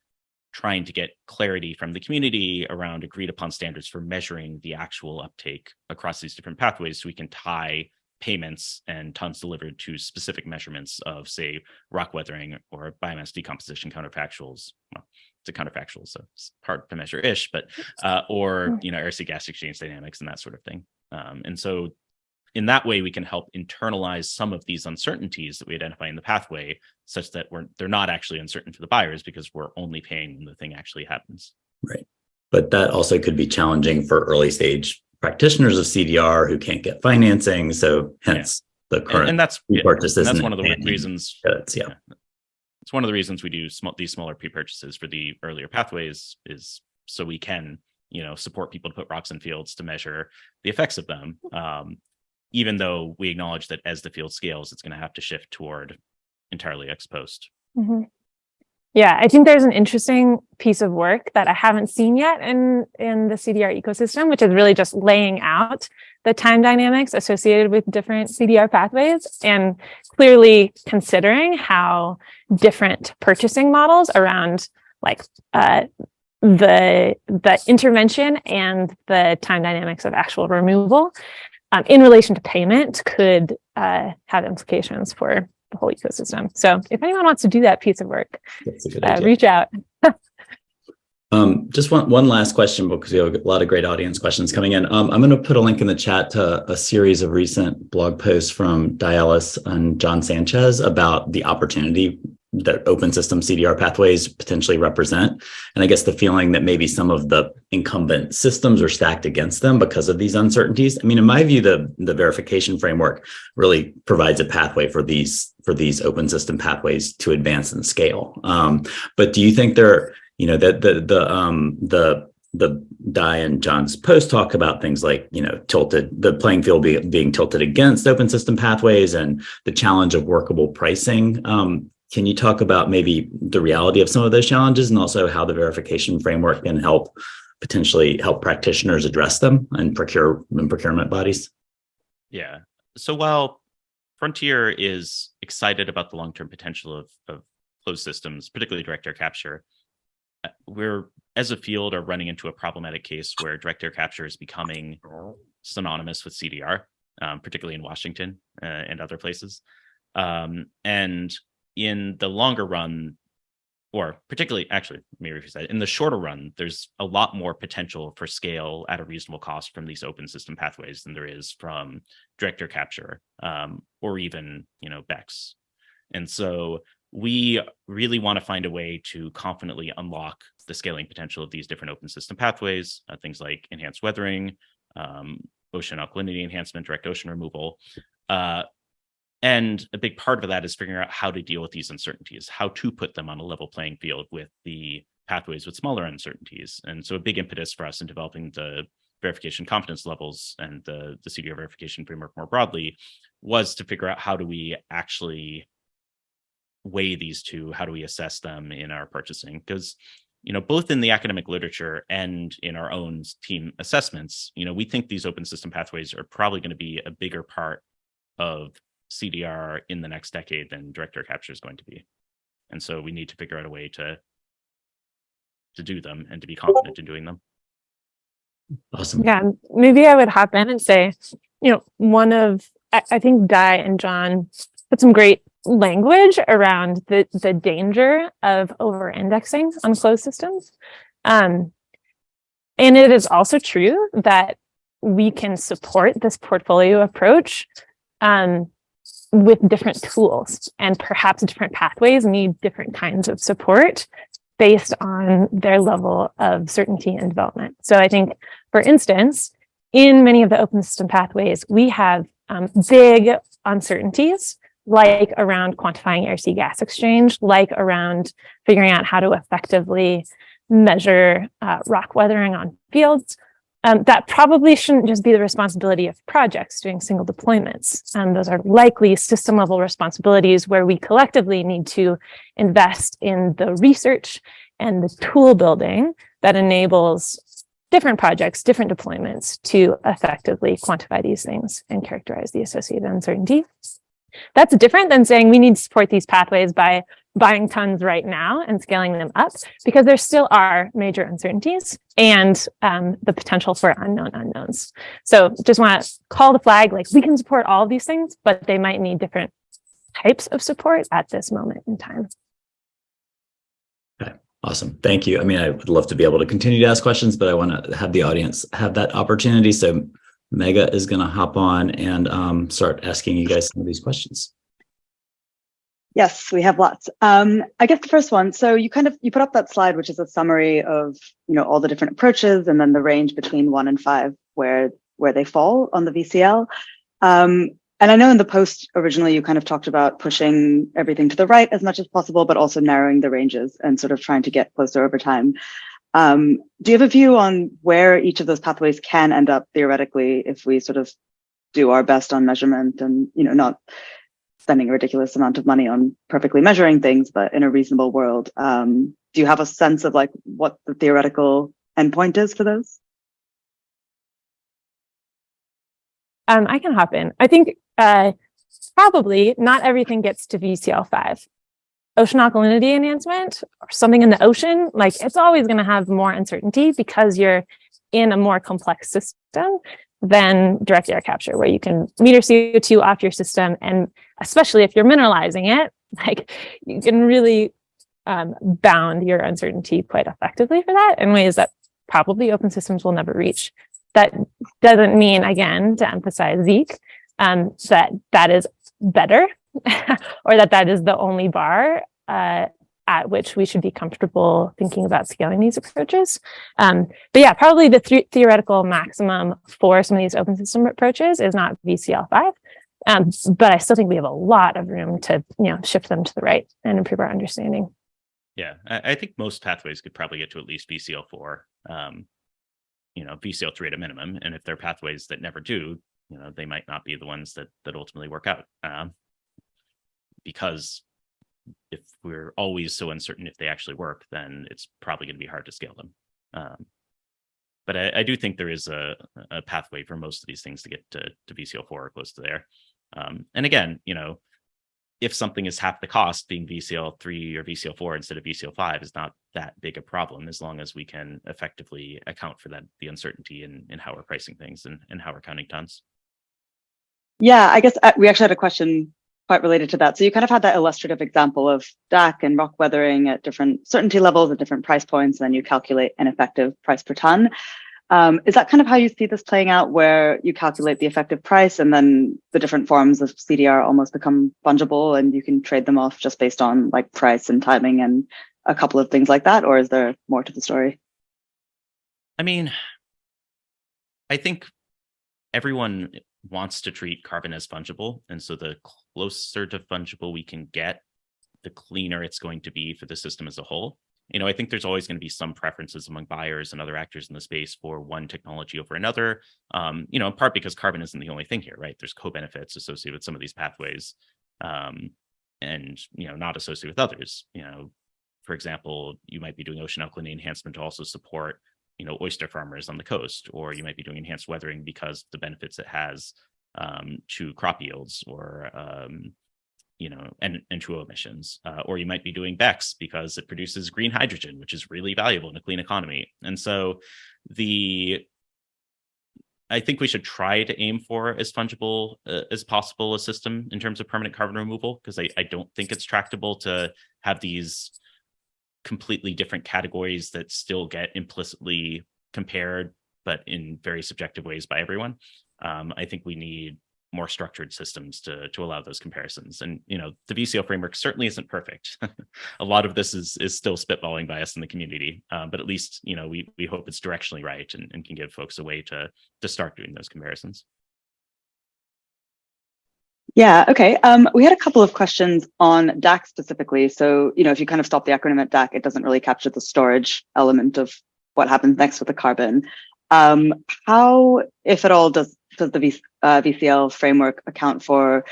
trying to get clarity from the community around agreed upon standards for measuring the actual uptake across these different pathways so we can tie payments and tons delivered to specific measurements of, say, rock weathering or biomass decomposition counterfactuals. Well, it's a counterfactual, so it's hard to measure-ish, but or air-sea gas exchange dynamics and that sort of thing. And so in that way, we can help internalize some of these uncertainties that we identify in the pathway such that they're not actually uncertain for the buyers because we're only paying when the thing actually happens. Right. But that also could be challenging for early stage practitioners of CDR who can't get financing. So hence the current and that's pre-purchases. That's one of the reasons. It's one of the reasons we do these smaller pre-purchases for the earlier pathways is so we can, support people to put rocks in fields to measure the effects of them. Even though we acknowledge that as the field scales, it's going to have to shift toward entirely ex post. Yeah, I think there's an interesting piece of work that I haven't seen yet in the CDR ecosystem, which is really just laying out the time dynamics associated with different CDR pathways and clearly considering how different purchasing models around the intervention and the time dynamics of actual removal in relation to payment could have implications for the whole ecosystem. So if anyone wants to do that piece of work, that's a good idea. Reach out. Just one last question because we have a lot of great audience questions coming in. I'm going to put a link in the chat to a series of recent blog posts from Dialis and John Sanchez about the opportunity that open system CDR pathways potentially represent. And I guess the feeling that maybe some of the incumbent systems are stacked against them because of these uncertainties. I mean, in my view, the verification framework really provides a pathway for these open system pathways to advance and scale. But do you think the Di and John's post talk about things like, the playing field being tilted against open system pathways and the challenge of workable pricing? Can you talk about maybe the reality of some of those challenges and also how the verification framework can potentially help practitioners address them and procurement bodies? Yeah. So while Frontier is excited about the long-term potential of closed systems, particularly direct air capture, we're, as a field, are running into a problematic case where direct air capture is becoming synonymous with CDR, particularly in Washington and other places. And in the longer run, or particularly, actually, maybe if you said in the shorter run, there's a lot more potential for scale at a reasonable cost from these open system pathways than there is from direct air capture or even, BECCS. And so we really want to find a way to confidently unlock the scaling potential of these different open system pathways, things like enhanced weathering, ocean alkalinity enhancement, direct ocean removal. And a big part of that is figuring out how to deal with these uncertainties, how to put them on a level playing field with the pathways with smaller uncertainties. And so a big impetus for us in developing the verification confidence levels and the CDR verification framework more broadly was to figure out how do we actually weigh these two, how do we assess them in our purchasing? Because, both in the academic literature and in our own team assessments, we think these open system pathways are probably going to be a bigger part of CDR in the next decade than direct air capture is going to be. And so we need to figure out a way to do them and to be confident in doing them. Awesome. Yeah, maybe I would hop in and say, I think Di and John put some great language around the danger of over-indexing on closed systems. And it is also true that we can support this portfolio approach with different tools, and perhaps different pathways need different kinds of support based on their level of certainty and development. So I think, for instance, in many of the open system pathways, we have big uncertainties, like around quantifying air-sea gas exchange, like around figuring out how to effectively measure rock weathering on fields. That probably shouldn't just be the responsibility of projects doing single deployments. Those are likely system level responsibilities where we collectively need to invest in the research and the tool building that enables different projects, different deployments to effectively quantify these things and characterize the associated uncertainty. That's different than saying we need to support these pathways by buying tons right now and scaling them up, because there still are major uncertainties and the potential for unknown unknowns. So just want to call the flag, like we can support all of these things, but they might need different types of support at this moment in time. Okay, awesome. Thank you. I mean, I would love to be able to continue to ask questions, but I want to have the audience have that opportunity. So Megha is going to hop on and start asking you guys some of these questions. Yes, we have lots. I guess the first one, so you put up that slide, which is a summary of, all the different approaches and then the range between 1 and 5 where they fall on the VCL. And I know in the post originally you kind of talked about pushing everything to the right as much as possible, but also narrowing the ranges and sort of trying to get closer over time. Do you have a view on where each of those pathways can end up theoretically if we sort of do our best on measurement and, not spending a ridiculous amount of money on perfectly measuring things, but in a reasonable world? Do you have a sense of like what the theoretical endpoint is for those? I can hop in. I think probably not everything gets to VCL 5. Ocean alkalinity enhancement or something in the ocean, like it's always going to have more uncertainty because you're in a more complex system than direct air capture, where you can meter CO2 off your system. And especially if you're mineralizing it, like you can really bound your uncertainty quite effectively for that in ways that probably open systems will never reach. That doesn't mean, again, to emphasize Zeke, that is better or that is the only bar at which we should be comfortable thinking about scaling these approaches. But yeah, probably the theoretical maximum for some of these open system approaches is not VCL 5. But I still think we have a lot of room to shift them to the right and improve our understanding. Yeah, I think most pathways could probably get to at least VCL 4, VCL 3 at a minimum. And if they're pathways that never do, they might not be the ones that ultimately work out. Because if we're always so uncertain if they actually work, then it's probably going to be hard to scale them. But I do think there is a pathway for most of these things to get to VCL 4 or close to there. And again, if something is half the cost, being VCL 3 or VCL 4 instead of VCL 5 is not that big a problem, as long as we can effectively account for the uncertainty in how we're pricing things and how we're counting tons. Yeah, I guess we actually had a question quite related to that. So you kind of had that illustrative example of DAC and rock weathering at different certainty levels at different price points, and then you calculate an effective price per ton. Is that kind of how you see this playing out, where you calculate the effective price and then the different forms of CDR almost become fungible and you can trade them off just based on like price and timing and a couple of things like that? Or is there more to the story? I mean, I think everyone wants to treat carbon as fungible. And so the closer to fungible we can get, the cleaner it's going to be for the system as a whole. I think there's always going to be some preferences among buyers and other actors in the space for one technology over another, in part because carbon isn't the only thing here, right? There's co-benefits associated with some of these pathways, and, not associated with others. For example, you might be doing ocean alkalinity enhancement to also support, oyster farmers on the coast, or you might be doing enhanced weathering because the benefits it has to crop yields, or and to emissions, or you might be doing BECCS because it produces green hydrogen, which is really valuable in a clean economy. And so I think we should try to aim for as fungible as possible a system in terms of permanent carbon removal, because I don't think it's tractable to have these completely different categories that still get implicitly compared, but in very subjective ways by everyone. I think we need more structured systems to allow those comparisons. And, the VCL framework certainly isn't perfect. A lot of this is still spitballing by us in the community, but at least, we hope it's directionally right and can give folks a way to start doing those comparisons. Yeah, okay. We had a couple of questions on DAC specifically. So, if you kind of stop the acronym at DAC, it doesn't really capture the storage element of what happens next with the carbon. How, if at all, does the VCL framework account for,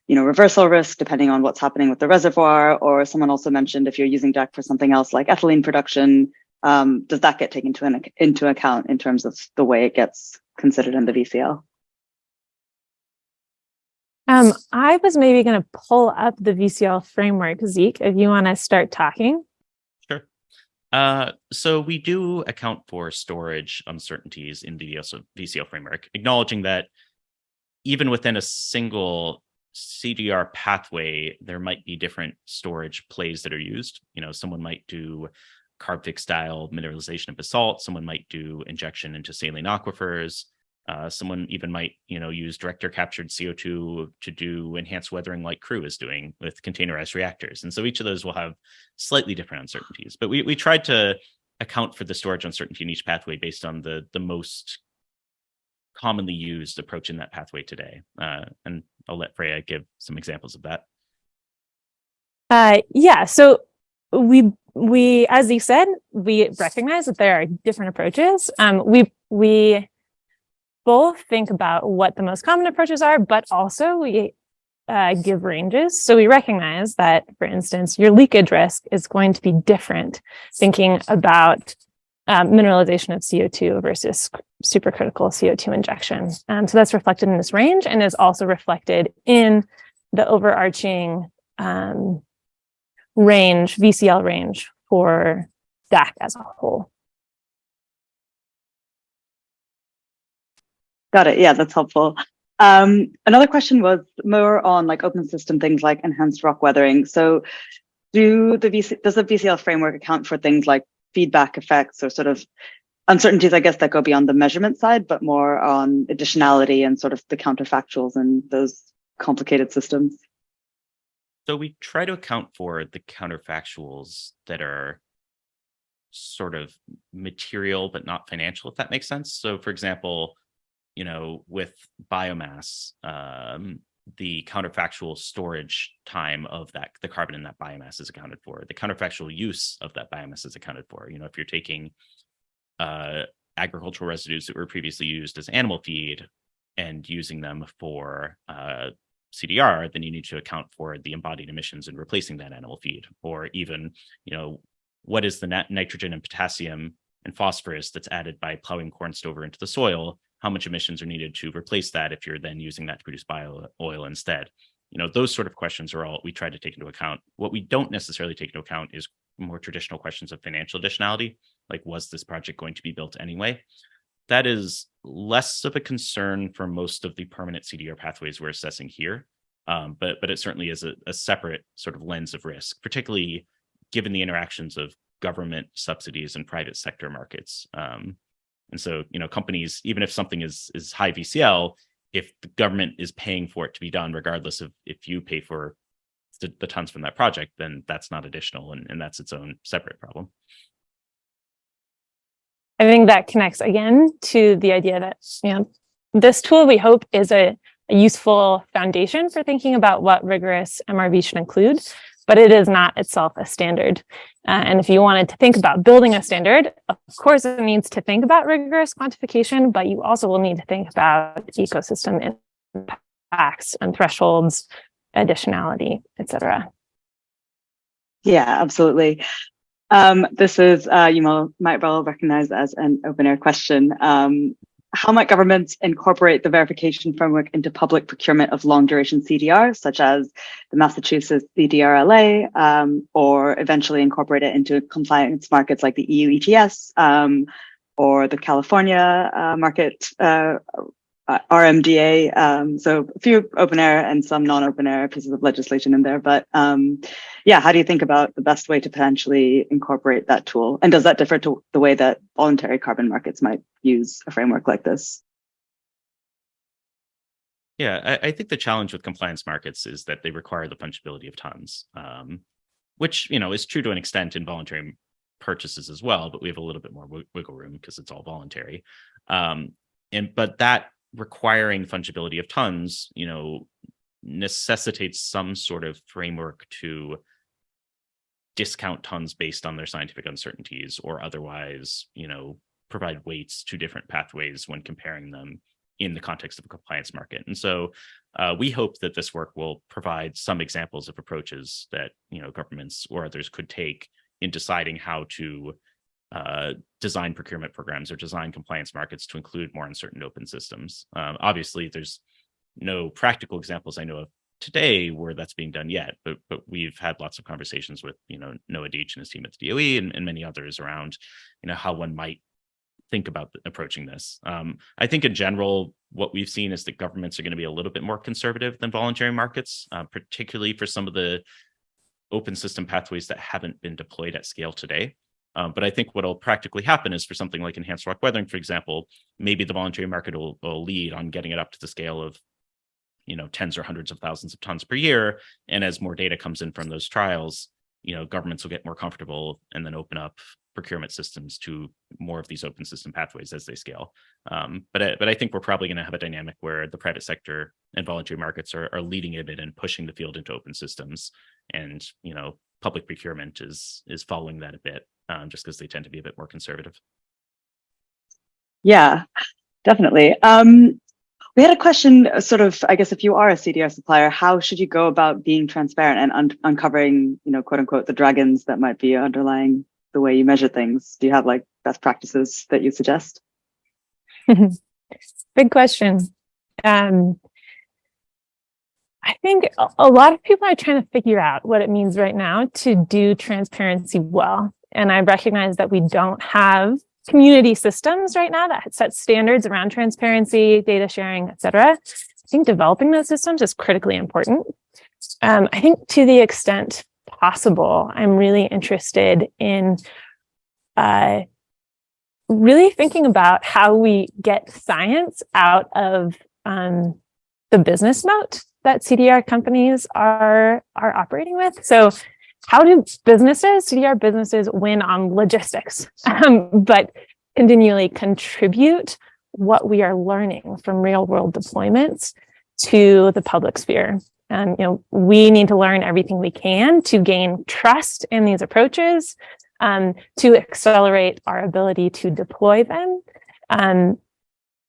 reversal risk depending on what's happening with the reservoir? Or someone also mentioned if you're using DAC for something else like ethylene production, does that get taken into account in terms of the way it gets considered in the VCL? I was maybe going to pull up the VCL framework, Zeke, if you want to start talking. Sure. So we do account for storage uncertainties in the VCL framework, acknowledging that even within a single CDR pathway, there might be different storage plays that are used. Someone might do carbfix style mineralization of basalt. Someone might do injection into saline aquifers. Someone even might, use direct air captured CO2 to do enhanced weathering like Crew is doing with containerized reactors. And so each of those will have slightly different uncertainties. But we tried to account for the storage uncertainty in each pathway based on the most commonly used approach in that pathway today. And I'll let Freya give some examples of that. Yeah, so we, as Zeke said, we recognize that there are different approaches. We both think about what the most common approaches are, but also we give ranges. So we recognize that, for instance, your leakage risk is going to be different thinking about mineralization of CO2 versus supercritical CO2 injection. So that's reflected in this range and is also reflected in the overarching range, VCL range for DAC as a whole. Got it. Yeah, that's helpful. Another question was more on like open system things like enhanced rock weathering. So does the VCL framework account for things like feedback effects or sort of uncertainties, I guess, that go beyond the measurement side, but more on additionality and sort of the counterfactuals and those complicated systems? So we try to account for the counterfactuals that are sort of material but not financial, if that makes sense. So for example, with biomass, the counterfactual storage time of the carbon in that biomass is accounted for. The counterfactual use of that biomass is accounted for. If you're taking agricultural residues that were previously used as animal feed and using them for CDR, then you need to account for the embodied emissions in replacing that animal feed. Or even, what is the nitrogen and potassium and phosphorus that's added by plowing corn stover into the soil? How much emissions are needed to replace that if you're then using that to produce bio oil instead? Those sort of questions are all we try to take into account. What we don't necessarily take into account is more traditional questions of financial additionality, like was this project going to be built anyway? That is less of a concern for most of the permanent CDR pathways we're assessing here, but it certainly is a separate sort of lens of risk, particularly given the interactions of government subsidies and private sector markets. And so, companies, even if something is high VCL, if the government is paying for it to be done, regardless of if you pay for the tons from that project, then that's not additional, and that's its own separate problem. I think that connects again to the idea that, this tool we hope is a useful foundation for thinking about what rigorous MRV should include. but it is not itself a standard. And if you wanted to think about building a standard, of course, it needs to think about rigorous quantification, but you also will need to think about ecosystem impacts and thresholds, additionality, et cetera. Yeah, absolutely. This is, you might well recognize as an open air question. How might governments incorporate the verification framework into public procurement of long duration CDR, such as the Massachusetts CDRLA, or eventually incorporate it into compliance markets like the EU ETS, or the California market RMDA? So a few open air and some non-open air pieces of legislation in there, but yeah, how do you think about the best way to potentially incorporate that tool? And does that differ to the way that voluntary carbon markets might use a framework like this? Yeah, I think the challenge with compliance markets is that they require the fungibility of tons, which, is true to an extent in voluntary purchases as well, but we have a little bit more wiggle room because it's all voluntary. But that requiring fungibility of tons, necessitates some sort of framework to discount tons based on their scientific uncertainties, or otherwise, provide weights to different pathways when comparing them in the context of a compliance market. And so we hope that this work will provide some examples of approaches that, governments or others could take in deciding how to design procurement programs or design compliance markets to include more uncertain open systems. Obviously, there's no practical examples I know of today where that's being done yet, but we've had lots of conversations with Noah Deach and his team at the DOE and many others around how one might think about approaching this. I think in general, what we've seen is that governments are going to be a little bit more conservative than voluntary markets, particularly for some of the open system pathways that haven't been deployed at scale today. But I think what will practically happen is for something like enhanced rock weathering, for example, maybe the voluntary market will lead on getting it up to the scale of tens or hundreds of thousands of tons per year. And as more data comes in from those trials, governments will get more comfortable and then open up procurement systems to more of these open system pathways as they scale. But I think we're probably going to have a dynamic where the private sector and voluntary markets are leading a bit and pushing the field into open systems, and public procurement is following that a bit, just because they tend to be a bit more conservative. Yeah, definitely. We had a question, sort of, I guess, if you are a CDR supplier, how should you go about being transparent and uncovering, quote unquote, the dragons that might be underlying the way you measure things? Do you have like best practices that you suggest? Big question. I think a lot of people are trying to figure out what it means right now to do transparency well. And I recognize that we don't have community systems right now that set standards around transparency, data sharing, et cetera. I think developing those systems is critically important. I think to the extent possible, I'm really interested in really thinking about how we get science out of the business moat that CDR companies are operating with. So how do CDR businesses win on logistics, but continually contribute what we are learning from real world deployments to the public sphere? And we need to learn everything we can to gain trust in these approaches, to accelerate our ability to deploy them. And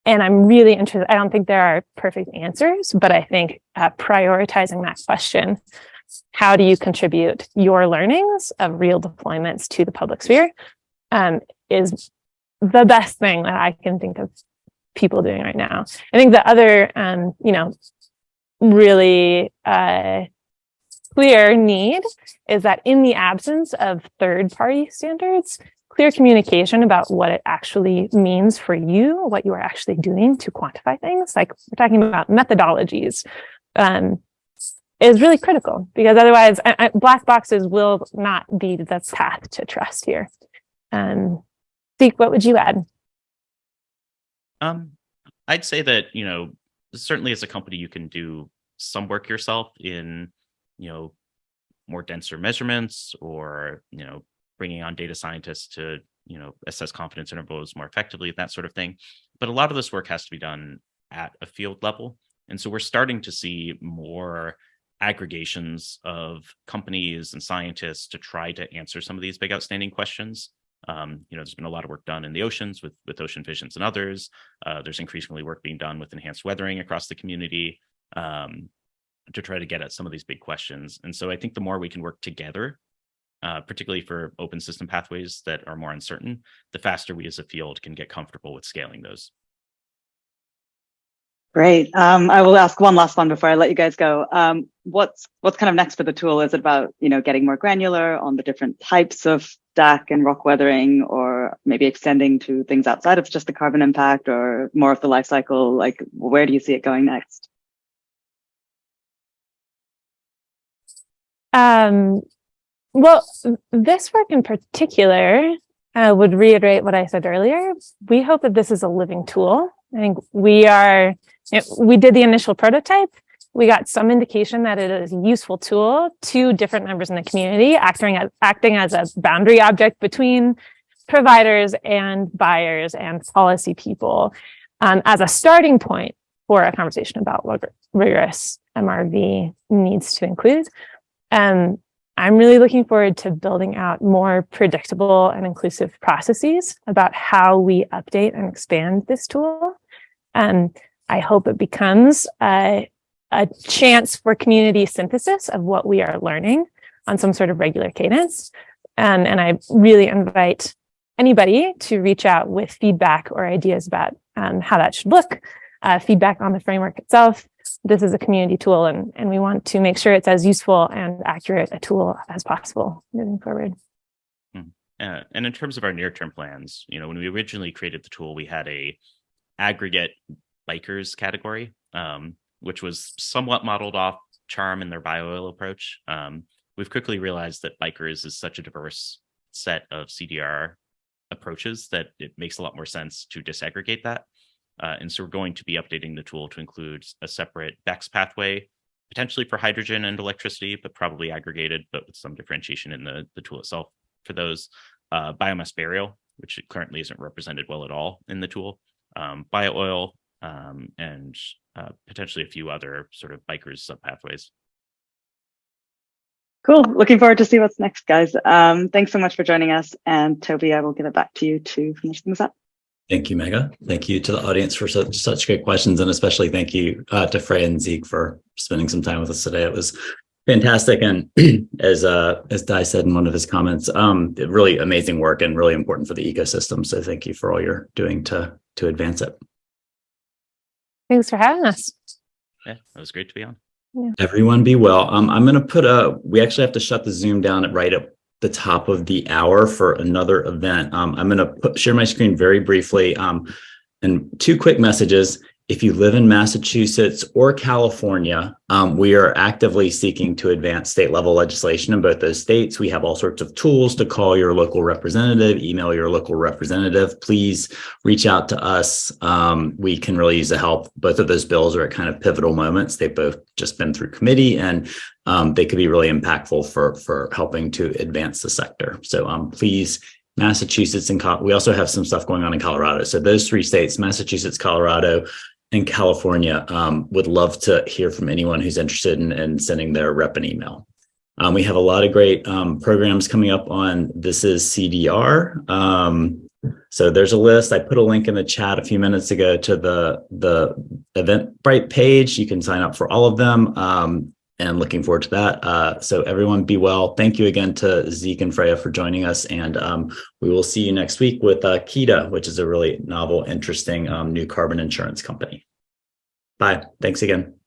I'm really interested. I don't think there are perfect answers, but I think prioritizing that question, how do you contribute your learnings of real deployments to the public sphere, is the best thing that I can think of people doing right now. I think the other, really clear need is that in the absence of third-party standards, clear communication about what it actually means for you, what you are actually doing to quantify things, like we're talking about methodologies, is really critical, because otherwise black boxes will not be the path to trust here. Zeke, what would you add? I'd say that, certainly as a company, you can do some work yourself in, more denser measurements, or, bringing on data scientists to, assess confidence intervals more effectively, that sort of thing. But a lot of this work has to be done at a field level. And so we're starting to see more aggregations of companies and scientists to try to answer some of these big outstanding questions. There's been a lot of work done in the oceans with ocean visions and others. There's increasingly work being done with enhanced weathering across the community to try to get at some of these big questions. And so I think the more we can work together, particularly for open system pathways that are more uncertain, the faster we as a field can get comfortable with scaling those. Great. I will ask one last one before I let you guys go. What's kind of next for the tool? Is it about, getting more granular on the different types of DAC and rock weathering, or maybe extending to things outside of just the carbon impact, or more of the life cycle? Like, where do you see it going next? Well, this work in particular would reiterate what I said earlier. We hope that this is a living tool. I think we did the initial prototype. We got some indication that it is a useful tool to different members in the community, acting as a boundary object between providers and buyers and policy people, as a starting point for a conversation about what rigorous MRV needs to include. I'm really looking forward to building out more predictable and inclusive processes about how we update and expand this tool. I hope it becomes a chance for community synthesis of what we are learning on some sort of regular cadence. And I really invite anybody to reach out with feedback or ideas about how that should look, feedback on the framework itself. This is a community tool, and we want to make sure it's as useful and accurate a tool as possible moving forward. And in terms of our near-term plans, when we originally created the tool, we had a aggregate bikers category, which was somewhat modeled off Charm and their bio-oil approach. We've quickly realized that bikers is such a diverse set of CDR approaches that it makes a lot more sense to disaggregate that. And so we're going to be updating the tool to include a separate BEX pathway, potentially for hydrogen and electricity, but probably aggregated, but with some differentiation in the tool itself for those. Biomass burial, which currently isn't represented well at all in the tool, bio-oil, and potentially a few other sort of bikers subpathways. Cool. Looking forward to see what's next, guys. Thanks so much for joining us. And Toby, I will give it back to you to finish things up. Thank you, Megha. Thank you to the audience for such great questions, and especially thank you to Freya and Zeke for spending some time with us today. It was fantastic, and as Dai said in one of his comments, really amazing work and really important for the ecosystem. So thank you for all you're doing to advance it. Thanks for having us. Yeah, that was great to be on. Yeah. Everyone be well. I'm going to put we actually have to shut the Zoom down right at the top of the hour for another event. I'm going to share my screen very briefly. And two quick messages. If you live in Massachusetts or California, we are actively seeking to advance state level legislation in both those states. We have all sorts of tools to call your local representative, email your local representative. Please reach out to us. We can really use the help. Both of those bills are at kind of pivotal moments. They've both just been through committee, and they could be really impactful for helping to advance the sector. So please, Massachusetts and we also have some stuff going on in Colorado. So those three states, Massachusetts, Colorado, and California, would love to hear from anyone who's interested in sending their rep an email. We have a lot of great programs coming up on This is CDR. So there's a list. I put a link in the chat a few minutes ago to the Eventbrite page. You can sign up for all of them, and looking forward to that. So everyone be well. Thank you again to Zeke and Freya for joining us. And we will see you next week with Kita, which is a really novel, interesting new carbon insurance company. Bye. Thanks again.